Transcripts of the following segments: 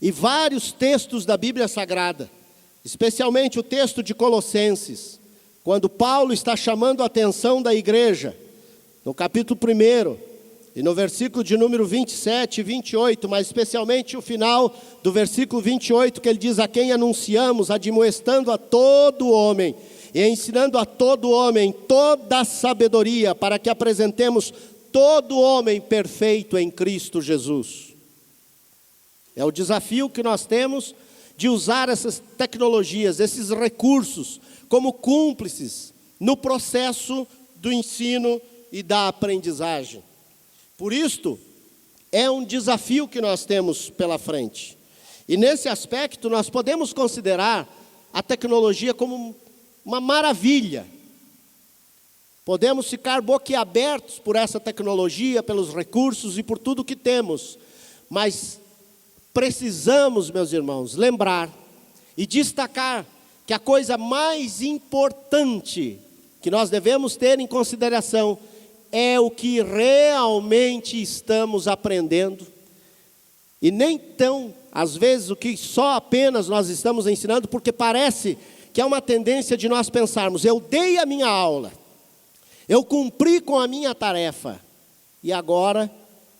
E vários textos da Bíblia Sagrada, especialmente o texto de Colossenses, quando Paulo está chamando a atenção da igreja, no capítulo 1, e no versículo de número 27 e 28, mas especialmente o final do versículo 28, que ele diz: a quem anunciamos, admoestando a todo homem, e ensinando a todo homem toda a sabedoria, para que apresentemos todo homem perfeito em Cristo Jesus. É o desafio que nós temos de usar essas tecnologias, esses recursos, como cúmplices no processo do ensino e da aprendizagem. Por isto, é um desafio que nós temos pela frente. E nesse aspecto, nós podemos considerar a tecnologia como uma maravilha. Podemos ficar boquiabertos por essa tecnologia, pelos recursos e por tudo que temos. Mas precisamos, meus irmãos, lembrar e destacar que a coisa mais importante que nós devemos ter em consideração é o que realmente estamos aprendendo, e nem tão, às vezes, o que só apenas nós estamos ensinando, porque parece que é uma tendência de nós pensarmos: eu dei a minha aula, eu cumpri com a minha tarefa, e agora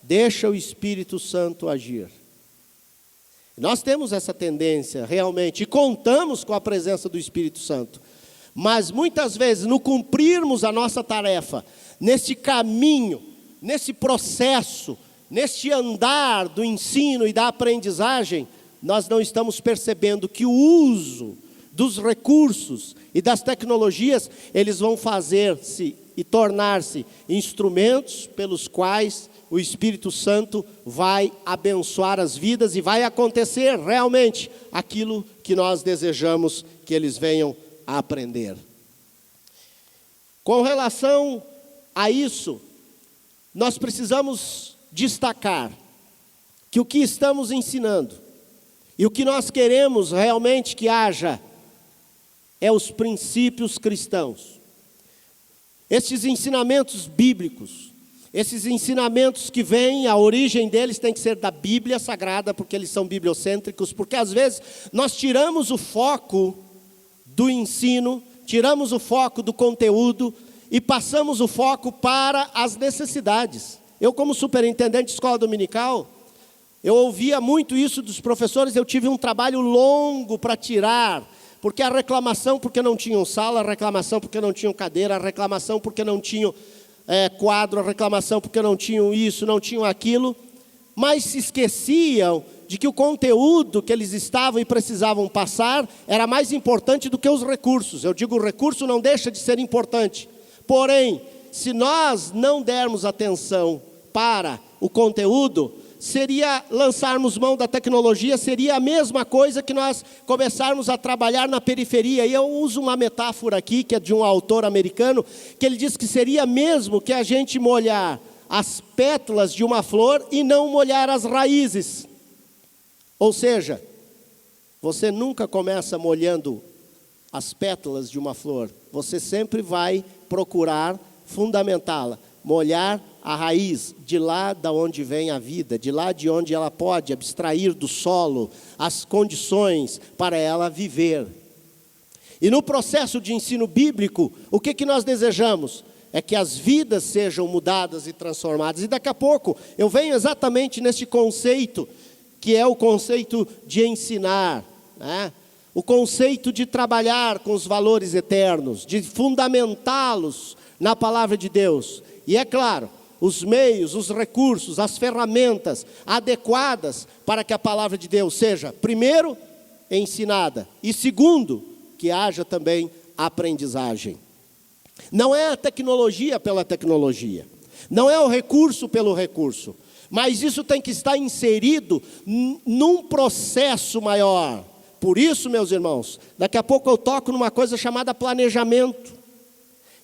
deixa o Espírito Santo agir. Nós temos essa tendência realmente, e contamos com a presença do Espírito Santo, mas muitas vezes, no cumprirmos a nossa tarefa, nesse caminho, nesse processo, neste andar do ensino e da aprendizagem, nós não estamos percebendo que o uso dos recursos e das tecnologias, eles vão fazer-se e tornar-se instrumentos pelos quais o Espírito Santo vai abençoar as vidas e vai acontecer realmente aquilo que nós desejamos que eles venham a aprender. Com relação a isso, nós precisamos destacar que o que estamos ensinando e o que nós queremos realmente que haja é os princípios cristãos. Esses ensinamentos bíblicos, esses ensinamentos que vêm, a origem deles tem que ser da Bíblia Sagrada, porque eles são bibliocêntricos, porque às vezes nós tiramos o foco do ensino, tiramos o foco do conteúdo e passamos o foco para as necessidades. Eu, como superintendente de escola dominical, eu ouvia muito isso dos professores. Eu tive um trabalho longo para tirar, porque a reclamação porque não tinham sala, a reclamação porque não tinham cadeira, a reclamação porque não tinham quadro, a reclamação porque não tinham isso, não tinham aquilo, mas se esqueciam de que o conteúdo que eles estavam e precisavam passar era mais importante do que os recursos. Eu digo, o recurso não deixa de ser importante, porém, se nós não dermos atenção para o conteúdo, seria lançarmos mão da tecnologia, seria a mesma coisa que nós começarmos a trabalhar na periferia. E eu uso uma metáfora aqui, que é de um autor americano, que ele diz que seria mesmo que a gente molhar as pétalas de uma flor e não molhar as raízes. Ou seja, você nunca começa molhando as pétalas de uma flor, você sempre vai procurar fundamentá-la, molhar a raiz, de lá de onde vem a vida, de lá de onde ela pode abstrair do solo as condições para ela viver. E no processo de ensino bíblico, o que nós desejamos? É que as vidas sejam mudadas e transformadas. E daqui a pouco eu venho exatamente nesse conceito, que é o conceito de ensinar, né? O conceito de trabalhar com os valores eternos, de fundamentá-los na palavra de Deus. E é claro, os meios, os recursos, as ferramentas adequadas para que a palavra de Deus seja, primeiro, ensinada, e segundo, que haja também aprendizagem. Não é a tecnologia pela tecnologia, não é o recurso pelo recurso, mas isso tem que estar inserido num processo maior. Por isso, meus irmãos, daqui a pouco eu toco numa coisa chamada planejamento,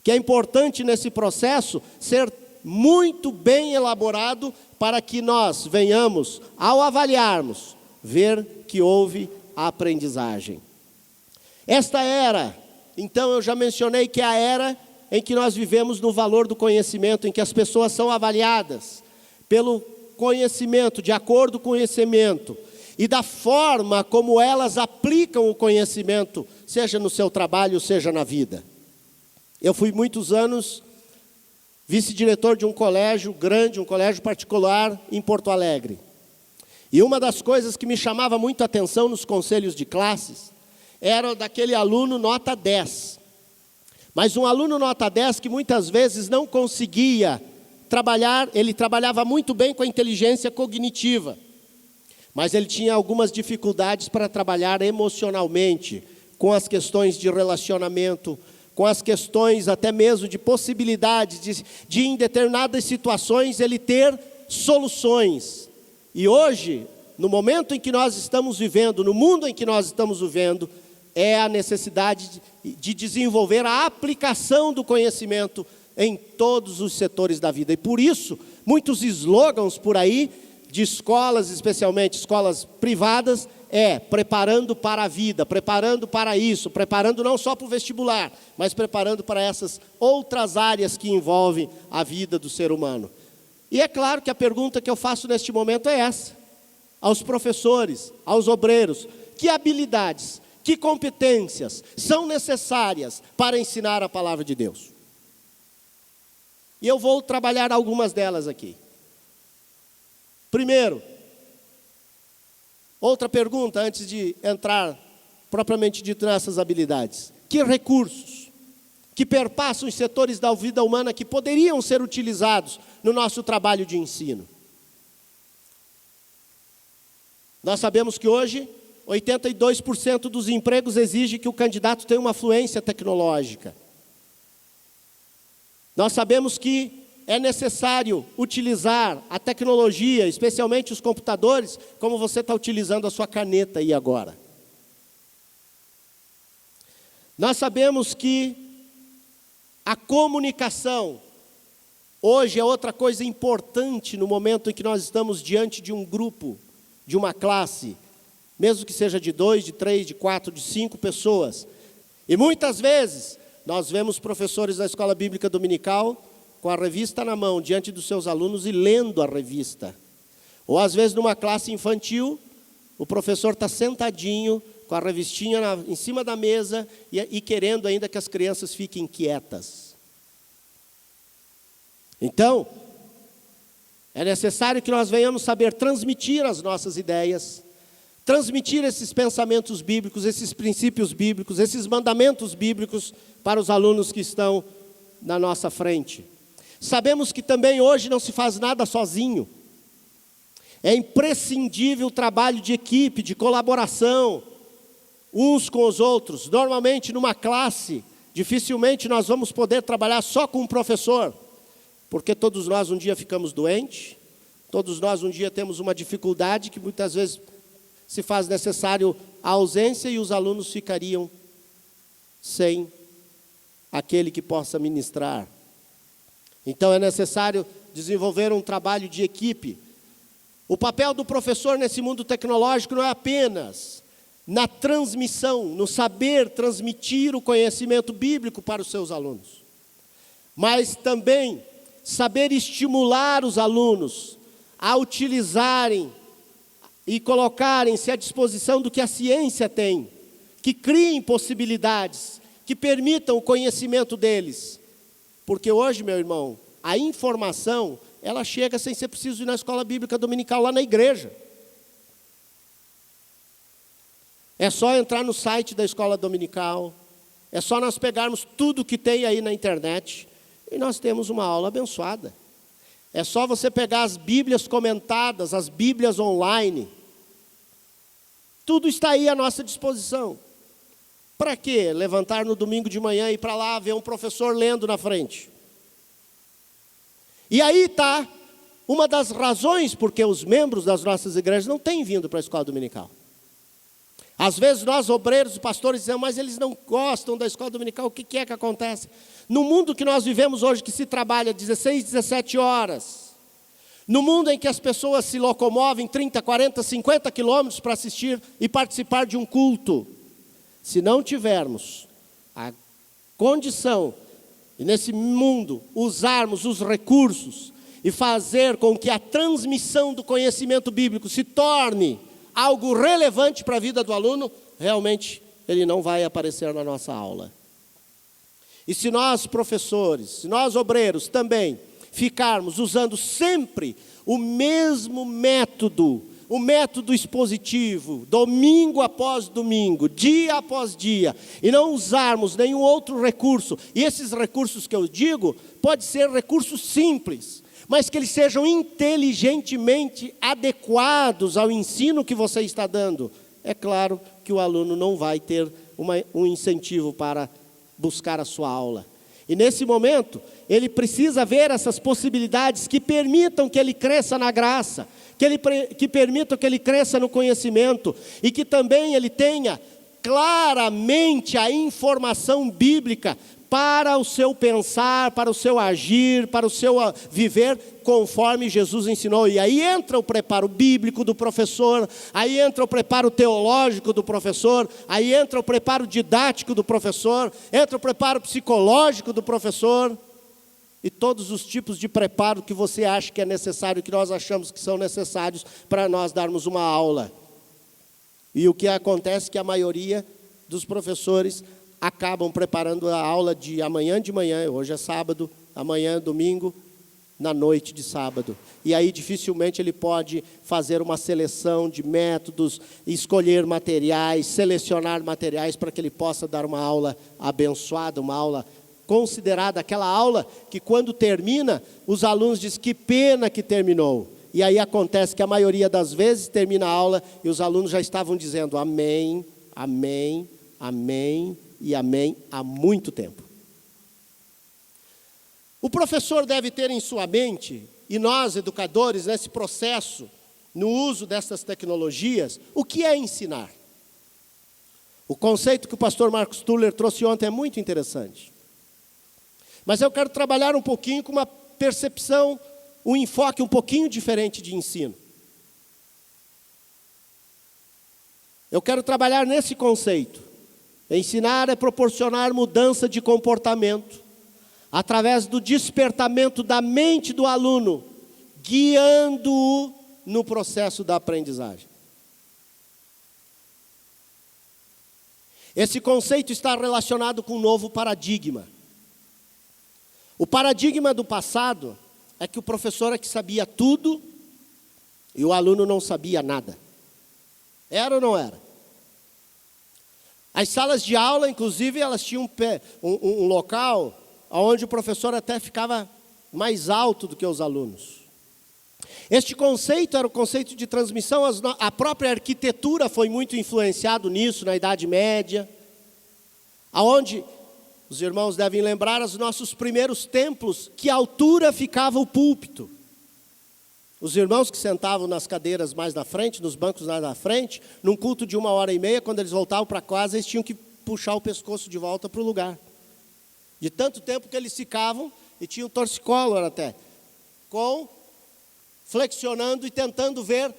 que é importante nesse processo ser muito bem elaborado, para que nós venhamos, ao avaliarmos, ver que houve a aprendizagem. Esta era, então eu já mencionei que é a era em que nós vivemos no valor do conhecimento, em que as pessoas são avaliadas pelo conhecimento, de acordo com o conhecimento. e da forma como elas aplicam o conhecimento, seja no seu trabalho, seja na vida. Eu fui muitos anos vice-diretor de um colégio grande, um colégio particular em Porto Alegre. E uma das coisas que me chamava muito a atenção nos conselhos de classes era daquele aluno nota 10. Mas um aluno nota 10 que muitas vezes não conseguia trabalhar, ele trabalhava muito bem com a inteligência cognitiva, mas ele tinha algumas dificuldades para trabalhar emocionalmente, com as questões de relacionamento, com as questões até mesmo de possibilidades de em determinadas situações ele ter soluções. E hoje, no momento em que nós estamos vivendo, no mundo em que nós estamos vivendo, é a necessidade de desenvolver a aplicação do conhecimento em todos os setores da vida. E por isso, muitos slogans por aí, de escolas, especialmente escolas privadas, preparando para a vida, preparando para isso, preparando não só para o vestibular, mas preparando para essas outras áreas que envolvem a vida do ser humano. E é claro que a pergunta que eu faço neste momento é essa, aos professores, aos obreiros: que habilidades, que competências são necessárias para ensinar a palavra de Deus? E eu vou trabalhar algumas delas aqui. Primeiro, outra pergunta antes de entrar propriamente dito nessas habilidades: que recursos que perpassam os setores da vida humana que poderiam ser utilizados no nosso trabalho de ensino? Nós sabemos que hoje 82% dos empregos exige que o candidato tenha uma fluência tecnológica. Nós sabemos que é necessário utilizar a tecnologia, especialmente os computadores, como você está utilizando a sua caneta aí agora. Nós sabemos que a comunicação hoje é outra coisa importante no momento em que nós estamos diante de um grupo, de uma classe, mesmo que seja de 2, de 3, de 4, de 5 pessoas. E muitas vezes nós vemos professores da escola bíblica dominical com a revista na mão, diante dos seus alunos e lendo a revista. Ou às vezes numa classe infantil, o professor está sentadinho com a revistinha em cima da mesa e querendo ainda que as crianças fiquem quietas. Então, é necessário que nós venhamos saber transmitir as nossas ideias, transmitir esses pensamentos bíblicos, esses princípios bíblicos, esses mandamentos bíblicos para os alunos que estão na nossa frente. Sabemos que também hoje não se faz nada sozinho. É imprescindível o trabalho de equipe, de colaboração, uns com os outros. Normalmente numa classe, dificilmente nós vamos poder trabalhar só com um professor, porque todos nós um dia ficamos doentes, todos nós um dia temos uma dificuldade que muitas vezes se faz necessário a ausência e os alunos ficariam sem aquele que possa ministrar. Então é necessário desenvolver um trabalho de equipe. O papel do professor nesse mundo tecnológico não é apenas na transmissão, no saber transmitir o conhecimento bíblico para os seus alunos, mas também saber estimular os alunos a utilizarem e colocarem-se à disposição do que a ciência tem, que criem possibilidades, que permitam o conhecimento deles. Porque hoje, meu irmão, a informação, ela chega sem ser preciso ir na escola bíblica dominical, lá na igreja. É só entrar no site da escola dominical, é só nós pegarmos tudo que tem aí na internet, e nós temos uma aula abençoada. É só você pegar as Bíblias comentadas, as Bíblias online. Tudo está aí à nossa disposição. Para quê? Levantar no domingo de manhã e ir para lá ver um professor lendo na frente. E aí está uma das razões porque os membros das nossas igrejas não têm vindo para a escola dominical. Às vezes nós, obreiros e pastores, dizemos: mas eles não gostam da escola dominical. O que é que acontece? No mundo que nós vivemos hoje, que se trabalha 16, 17 horas, no mundo em que as pessoas se locomovem 30, 40, 50 quilômetros para assistir e participar de um culto, se não tivermos a condição, e nesse mundo, usarmos os recursos e fazer com que a transmissão do conhecimento bíblico se torne algo relevante para a vida do aluno, realmente ele não vai aparecer na nossa aula. E se nós, professores, se nós, obreiros, também ficarmos usando sempre o mesmo método, o método expositivo, domingo após domingo, dia após dia, e não usarmos nenhum outro recurso, e esses recursos que eu digo, pode ser recursos simples, mas que eles sejam inteligentemente adequados ao ensino que você está dando, é claro que o aluno não vai ter um incentivo para buscar a sua aula. E nesse momento, ele precisa ver essas possibilidades que permitam que ele cresça na graça, que permitam que ele cresça no conhecimento, e que também ele tenha claramente a informação bíblica para o seu pensar, para o seu agir, para o seu viver, conforme Jesus ensinou. E aí entra o preparo bíblico do professor, aí entra o preparo teológico do professor, aí entra o preparo didático do professor, entra o preparo psicológico do professor, e todos os tipos de preparo que você acha que é necessário, que nós achamos que são necessários para nós darmos uma aula. E o que acontece é que a maioria dos professores acabam preparando a aula de amanhã de manhã, hoje é sábado, amanhã domingo, na noite de sábado. E aí dificilmente ele pode fazer uma seleção de métodos, escolher materiais, selecionar materiais para que ele possa dar uma aula abençoada, uma aula considerada, aquela aula que quando termina, os alunos dizem que pena que terminou. E aí acontece que a maioria das vezes termina a aula e os alunos já estavam dizendo amém, amém, amém e amém há muito tempo. O professor deve ter em sua mente, e nós educadores, nesse processo, no uso dessas tecnologias, o que é ensinar? O conceito que o pastor Marcos Tuller trouxe ontem é muito interessante. Mas eu quero trabalhar um pouquinho com uma percepção, um enfoque um pouquinho diferente de ensino. Eu quero trabalhar nesse conceito. Ensinar é proporcionar mudança de comportamento, através do despertamento da mente do aluno, guiando-o no processo da aprendizagem. Esse conceito está relacionado com um novo paradigma. O paradigma do passado é que o professor é que sabia tudo e o aluno não sabia nada. Era ou não era? As salas de aula, inclusive, elas tinham um local onde o professor até ficava mais alto do que os alunos. Este conceito era o conceito de transmissão, a própria arquitetura foi muito influenciado nisso, na Idade Média, aonde, os irmãos devem lembrar, os nossos primeiros templos, que altura ficava o púlpito. Os irmãos que sentavam nas cadeiras mais na frente, nos bancos mais na frente, num culto de 1h30, quando eles voltavam para casa, eles tinham que puxar o pescoço de volta para o lugar. De tanto tempo que eles ficavam, e tinham torcicolo até, flexionando e tentando ver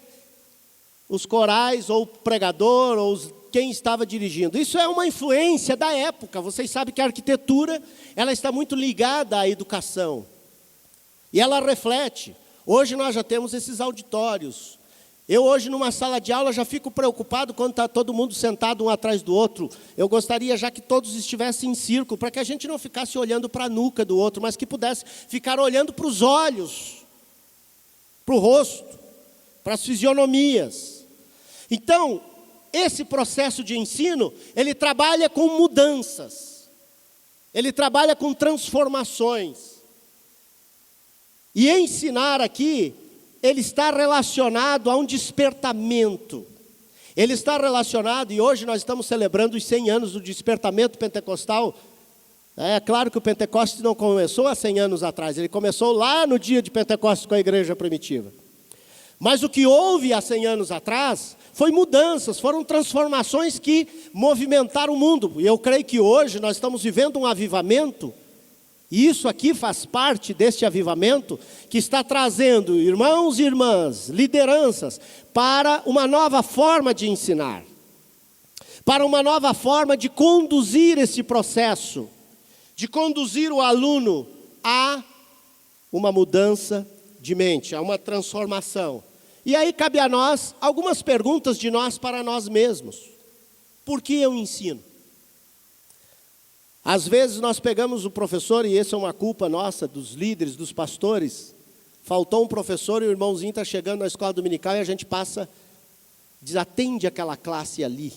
os corais, ou o pregador, ou quem estava dirigindo. Isso é uma influência da época. Vocês sabem que a arquitetura, ela está muito ligada à educação. E ela reflete. Hoje nós já temos esses auditórios. Eu hoje numa sala de aula já fico preocupado quando está todo mundo sentado um atrás do outro. Eu gostaria já que todos estivessem em círculo, para que a gente não ficasse olhando para a nuca do outro, mas que pudesse ficar olhando para os olhos, para o rosto, para as fisionomias. Então, esse processo de ensino, ele trabalha com mudanças, ele trabalha com transformações. E ensinar aqui, ele está relacionado a um despertamento. Ele está relacionado, e hoje nós estamos celebrando os 100 anos do despertamento pentecostal. É claro que o Pentecostes não começou há 100 anos atrás, ele começou lá no dia de Pentecostes com a igreja primitiva. Mas o que houve há 100 anos atrás foi mudanças, foram transformações que movimentaram o mundo. E eu creio que hoje nós estamos vivendo um avivamento. E isso aqui faz parte deste avivamento que está trazendo irmãos e irmãs, lideranças, para uma nova forma de ensinar, para uma nova forma de conduzir esse processo, de conduzir o aluno a uma mudança de mente, a uma transformação. E aí cabe a nós algumas perguntas de nós para nós mesmos. Por que eu ensino? Às vezes nós pegamos o professor, e essa é uma culpa nossa, dos líderes, dos pastores. Faltou um professor e o irmãozinho está chegando na escola dominical e a gente passa, desatende aquela classe ali.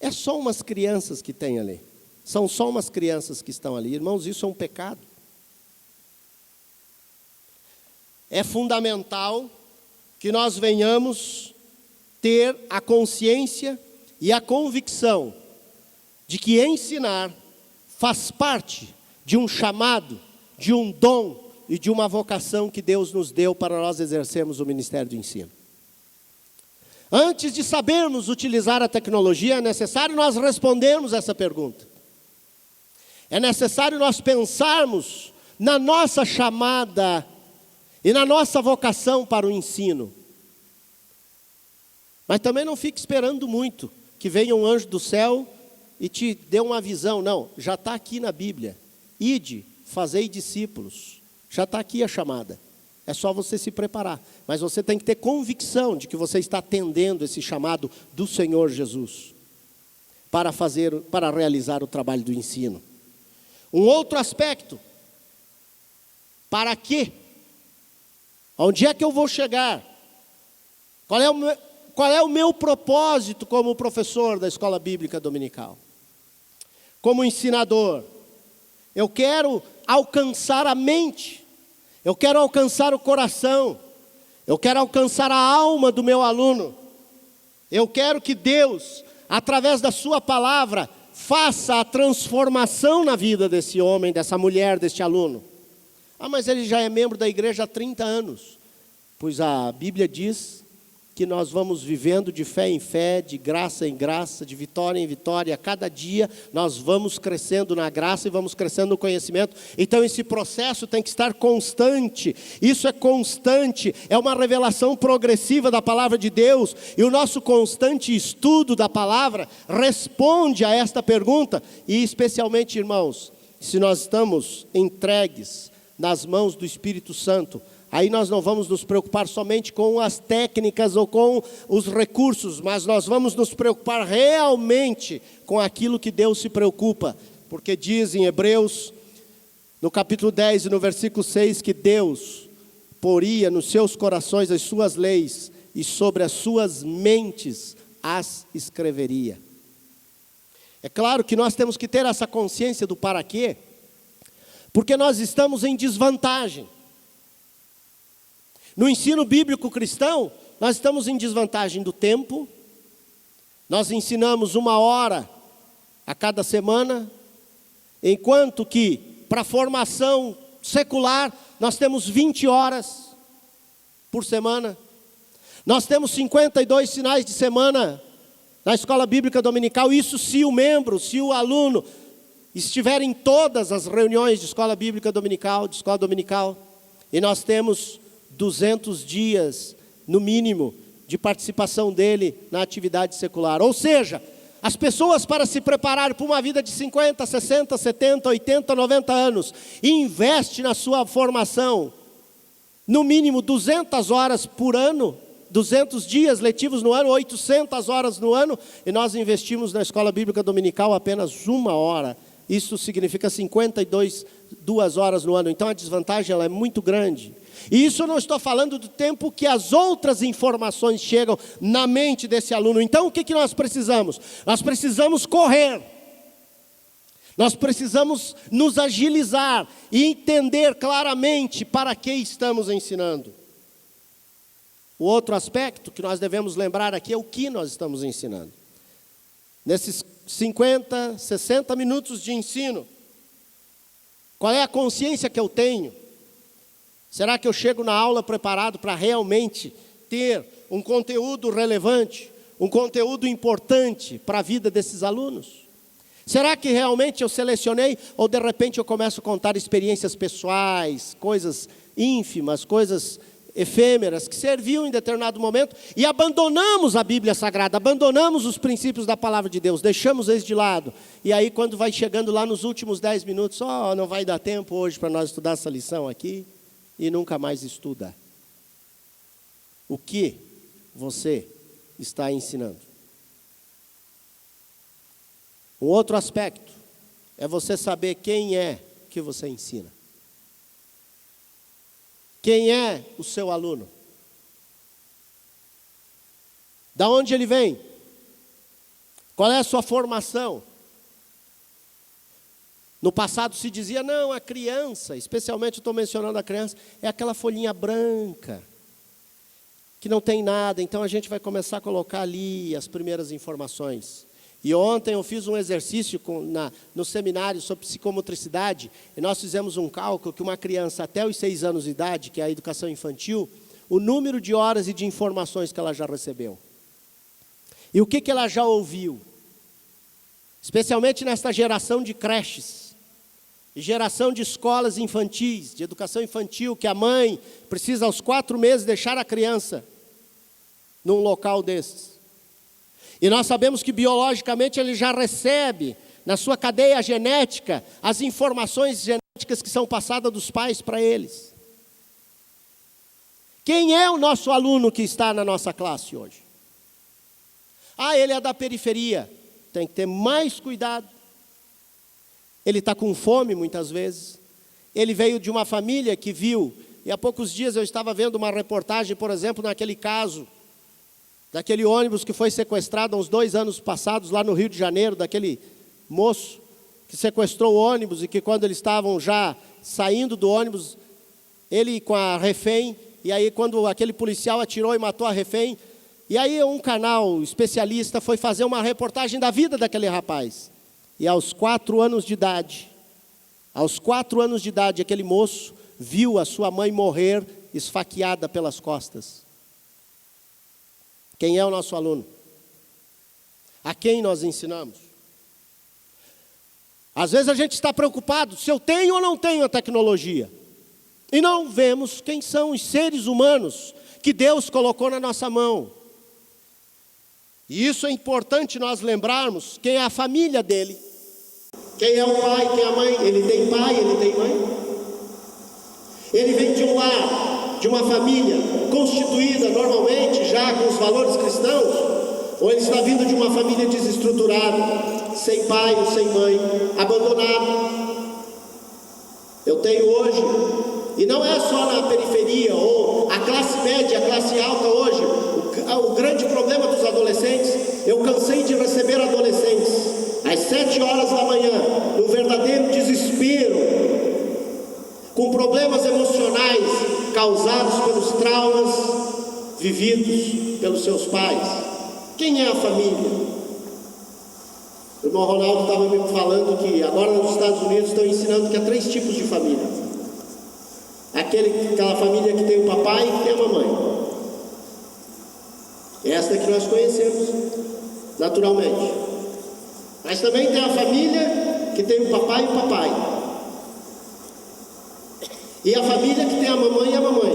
É só umas crianças que tem ali. São só umas crianças que estão ali. Irmãos, isso é um pecado. É fundamental que nós venhamos ter a consciência e a convicção de que ensinar faz parte de um chamado, de um dom e de uma vocação que Deus nos deu para nós exercermos o ministério do ensino. Antes de sabermos utilizar a tecnologia, é necessário nós respondermos essa pergunta. É necessário nós pensarmos na nossa chamada e na nossa vocação para o ensino. Mas também não fique esperando muito que venha um anjo do céu e te dê uma visão. Não, já está aqui na Bíblia. Ide, fazei discípulos. Já está aqui a chamada. É só você se preparar. Mas você tem que ter convicção de que você está atendendo esse chamado do Senhor Jesus para realizar o trabalho do ensino. Um outro aspecto. Para quê? Onde é que eu vou chegar? Qual é o meu propósito como professor da escola bíblica dominical? Como ensinador? Eu quero alcançar a mente. Eu quero alcançar o coração. Eu quero alcançar a alma do meu aluno. Eu quero que Deus, através da sua palavra, faça a transformação na vida desse homem, dessa mulher, deste aluno. Ah, mas ele já é membro da igreja há 30 anos. Pois a Bíblia diz que nós vamos vivendo de fé em fé, de graça em graça, de vitória em vitória. A cada dia nós vamos crescendo na graça e vamos crescendo no conhecimento. Então esse processo tem que estar constante. Isso é constante, é uma revelação progressiva da palavra de Deus. E o nosso constante estudo da palavra responde a esta pergunta. E especialmente, irmãos, se nós estamos entregues nas mãos do Espírito Santo, aí nós não vamos nos preocupar somente com as técnicas ou com os recursos, mas nós vamos nos preocupar realmente com aquilo que Deus se preocupa. Porque diz em Hebreus, no capítulo 10 e no versículo 6, que Deus poria nos seus corações as suas leis e sobre as suas mentes as escreveria. É claro que nós temos que ter essa consciência do para quê, porque nós estamos em desvantagem. No ensino bíblico cristão, nós estamos em desvantagem do tempo. Nós ensinamos 1 hora a cada semana, enquanto que para a formação secular nós temos 20 horas por semana. Nós temos 52 finais de semana na escola bíblica dominical. Isso se o membro, se o aluno estiver em todas as reuniões de escola bíblica dominical, de escola dominical. E nós temos 200 dias, no mínimo, de participação dele na atividade secular. Ou seja, as pessoas, para se preparar para uma vida de 50, 60, 70, 80, 90 anos, investem na sua formação, no mínimo 200 horas por ano, 200 dias letivos no ano, 800 horas no ano, e nós investimos na escola bíblica dominical apenas 1 hora. Isso significa 2 horas no ano. Então a desvantagem ela é muito grande. E isso eu não estou falando do tempo que as outras informações chegam na mente desse aluno. Então o que nós precisamos? Nós precisamos correr. Nós precisamos nos agilizar e entender claramente para que estamos ensinando. O outro aspecto que nós devemos lembrar aqui é o que nós estamos ensinando. Nesses 50, 60 minutos de ensino, qual é a consciência que eu tenho? Será que eu chego na aula preparado para realmente ter um conteúdo relevante, um conteúdo importante para a vida desses alunos? Será que realmente eu selecionei ou de repente eu começo a contar experiências pessoais, coisas ínfimas, coisas efêmeras que serviam em determinado momento e abandonamos a Bíblia Sagrada, abandonamos os princípios da palavra de Deus, deixamos eles de lado. E aí quando vai chegando lá nos últimos 10 minutos, não vai dar tempo hoje para nós estudar essa lição aqui, e nunca mais estuda. o que você está ensinando. Um outro aspecto é você saber quem é que você ensina. Quem é o seu aluno? Da onde ele vem? Qual é a sua formação? No passado se dizia, não, a criança, especialmente estou mencionando a criança, é aquela folhinha branca, que não tem nada, então a gente vai começar a colocar ali as primeiras informações. E ontem eu fiz um exercício no seminário sobre psicomotricidade, e nós fizemos um cálculo que uma criança até os 6 anos de idade, que é a educação infantil, o número de horas e de informações que ela já recebeu. E o que ela já ouviu? Especialmente nesta geração de creches, e geração de escolas infantis, de educação infantil, que a mãe precisa aos 4 meses deixar a criança num local desses. E nós sabemos que biologicamente ele já recebe, na sua cadeia genética, as informações genéticas que são passadas dos pais para eles. Quem é o nosso aluno que está na nossa classe hoje? Ele é da periferia, tem que ter mais cuidado. Ele está com fome muitas vezes. Ele veio de uma família que viu, e há poucos dias eu estava vendo uma reportagem, por exemplo, naquele caso, daquele ônibus que foi sequestrado há uns 2 anos passados, lá no Rio de Janeiro, daquele moço que sequestrou o ônibus e que quando eles estavam já saindo do ônibus, ele com a refém, e aí quando aquele policial atirou e matou a refém, e aí um canal especialista foi fazer uma reportagem da vida daquele rapaz. E aos 4 anos de idade, aquele moço viu a sua mãe morrer esfaqueada pelas costas. Quem é o nosso aluno? A quem nós ensinamos? Às vezes a gente está preocupado se eu tenho ou não tenho a tecnologia. E não vemos quem são os seres humanos que Deus colocou na nossa mão. E isso é importante nós lembrarmos quem é a família dele. Quem é o pai, quem é a mãe? Ele tem pai, ele tem mãe? Ele vem de um lar, de uma família constituída normalmente já com os valores cristãos? Ou ele está vindo de uma família desestruturada, sem pai ou sem mãe, abandonado? Eu tenho hoje, e não é só na periferia, ou a classe média, a classe alta hoje, o grande problema dos adolescentes, eu cansei de receber adolescentes às 7 horas da manhã, num verdadeiro desespero, com problemas emocionais causados pelos traumas vividos pelos seus pais. Quem é a família? O irmão Ronaldo estava me falando que agora nos Estados Unidos estão ensinando que há 3 tipos de família. Aquela família que tem o papai e que tem a mamãe. Esta que nós conhecemos naturalmente. Mas também tem a família que tem o papai e o papai. E a família que tem a mamãe e a mamãe.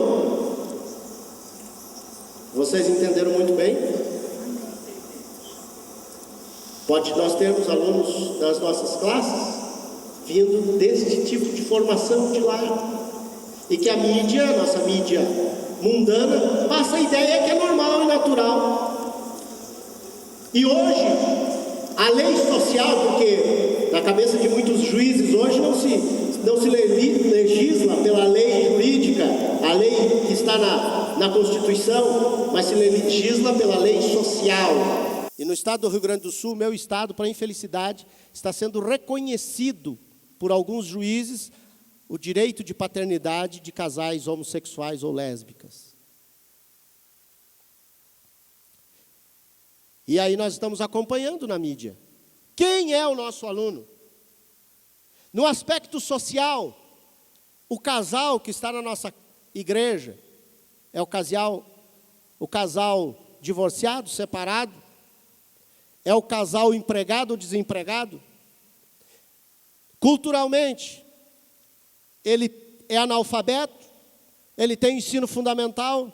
Vocês entenderam muito bem? Pode nós termos alunos das nossas classes vindo deste tipo de formação de lar. E que a mídia, a nossa mídia mundana, passa a ideia que é normal e natural. E hoje, a lei social, porque na cabeça de muitos juízes hoje não se legisla pela lei jurídica, a lei que está na Constituição, mas se legisla pela lei social. E no estado do Rio Grande do Sul, meu estado, para infelicidade, está sendo reconhecido por alguns juízes o direito de paternidade de casais homossexuais ou lésbicas. E aí nós estamos acompanhando na mídia. Quem é o nosso aluno? No aspecto social, o casal que está na nossa igreja é o casal divorciado, separado? É o casal empregado ou desempregado? Culturalmente, ele é analfabeto, ele tem ensino fundamental,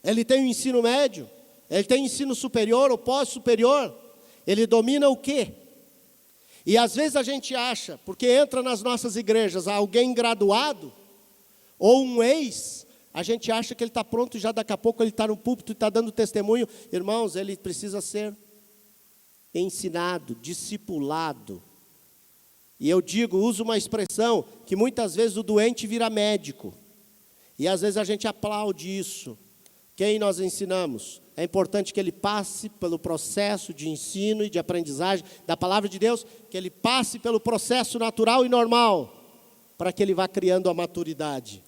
ele tem o ensino médio, ele tem ensino superior ou pós-superior, ele domina o quê? E às vezes a gente acha, porque entra nas nossas igrejas alguém graduado, ou um A gente acha que ele está pronto e já daqui a pouco ele está no púlpito e está dando testemunho. Irmãos, ele precisa ser ensinado, discipulado. E eu digo, uso uma expressão que muitas vezes o doente vira médico. E às vezes a gente aplaude isso. Quem nós ensinamos? É importante que ele passe pelo processo de ensino e de aprendizagem da palavra de Deus, que ele passe pelo processo natural e normal, para que ele vá criando a maturidade.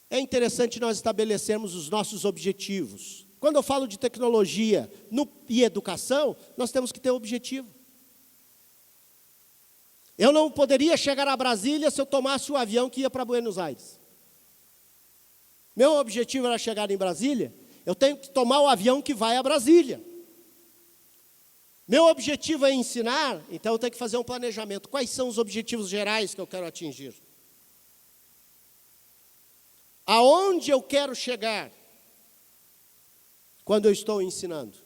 É interessante nós estabelecermos os nossos objetivos. Quando eu falo de tecnologia e educação, nós temos que ter objetivo. Eu não poderia chegar a Brasília se eu tomasse o avião que ia para Buenos Aires. Meu objetivo era chegar em Brasília, eu tenho que tomar o avião que vai a Brasília. Meu objetivo é ensinar, então eu tenho que fazer um planejamento. Quais são os objetivos gerais que eu quero atingir? Aonde eu quero chegar quando eu estou ensinando?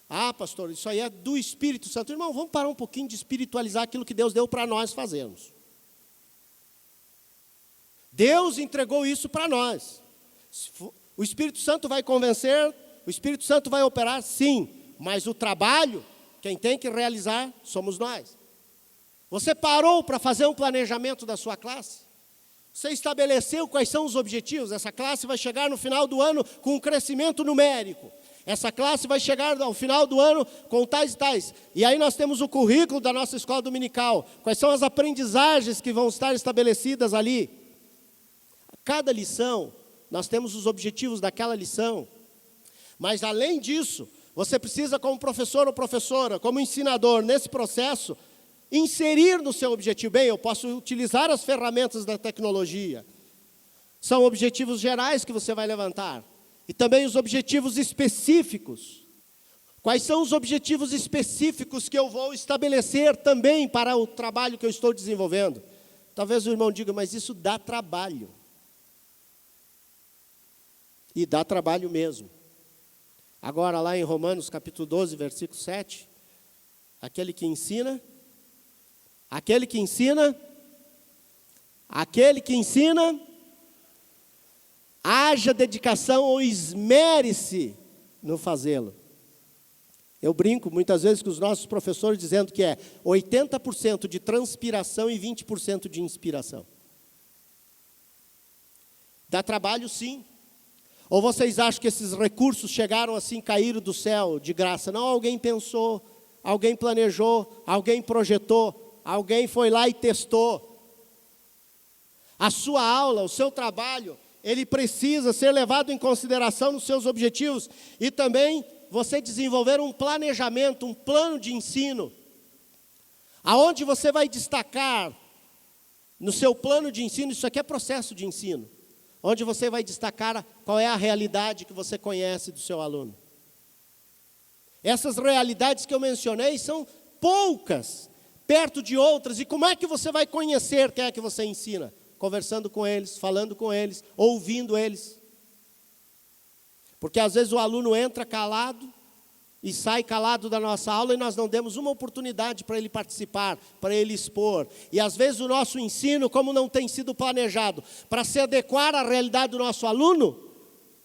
Ah, pastor, isso aí é do Espírito Santo. Irmão, vamos parar um pouquinho de espiritualizar aquilo que Deus deu para nós fazermos. Deus entregou isso para nós. O Espírito Santo vai convencer, o Espírito Santo vai operar, sim, mas o trabalho, quem tem que realizar, somos nós. Você parou para fazer um planejamento da sua classe? Você estabeleceu quais são os objetivos? Essa classe vai chegar no final do ano com um crescimento numérico. Essa classe vai chegar ao final do ano com tais e tais. E aí nós temos o currículo da nossa escola dominical. Quais são as aprendizagens que vão estar estabelecidas ali? Cada lição, nós temos os objetivos daquela lição. Mas além disso, você precisa, como professor ou professora, como ensinador, nesse processo, inserir no seu objetivo. Bem, eu posso utilizar as ferramentas da tecnologia. São objetivos gerais que você vai levantar. E também os objetivos específicos. Quais são os objetivos específicos que eu vou estabelecer também para o trabalho que eu estou desenvolvendo? Talvez o irmão diga, mas isso dá trabalho. E dá trabalho mesmo. Agora lá em Romanos capítulo 12, versículo 7, aquele que ensina, haja dedicação ou esmere-se no fazê-lo. Eu brinco muitas vezes com os nossos professores dizendo que é 80% de transpiração e 20% de inspiração. Dá trabalho, sim. Ou vocês acham que esses recursos chegaram assim, caíram do céu de graça? Não, alguém pensou, alguém planejou, alguém projetou, alguém foi lá e testou. A sua aula, o seu trabalho, ele precisa ser levado em consideração nos seus objetivos e também você desenvolver um planejamento, um plano de ensino, aonde você vai destacar no seu plano de ensino, isso aqui é processo de ensino, onde você vai destacar qual é a realidade que você conhece do seu aluno. Essas realidades que eu mencionei são poucas, perto de outras, e como é que você vai conhecer quem é que você ensina? Conversando com eles, falando com eles, ouvindo eles. Porque às vezes o aluno entra calado e sai calado da nossa aula e nós não demos uma oportunidade para ele participar, para ele expor. E às vezes o nosso ensino, como não tem sido planejado, para se adequar à realidade do nosso aluno,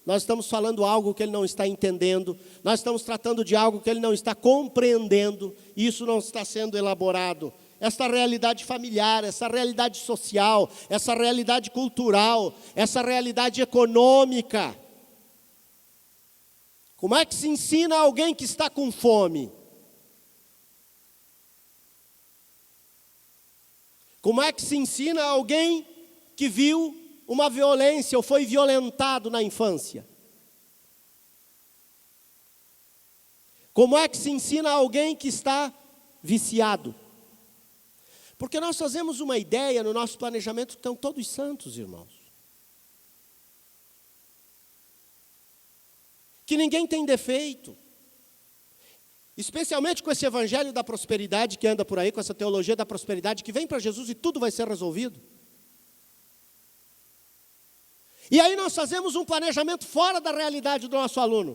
nós estamos falando algo que ele não está entendendo, nós estamos tratando de algo que ele não está compreendendo, e isso não está sendo elaborado. Essa realidade familiar, essa realidade social, essa realidade cultural, essa realidade econômica. Como é que se ensina alguém que está com fome? Como é que se ensina alguém que viu uma violência ou foi violentado na infância? Como é que se ensina alguém que está viciado? Porque nós fazemos uma ideia no nosso planejamento que estão todos santos, irmãos. Que ninguém tem defeito. Especialmente com esse evangelho da prosperidade que anda por aí, com essa teologia da prosperidade que vem para Jesus e tudo vai ser resolvido. E aí nós fazemos um planejamento fora da realidade do nosso aluno.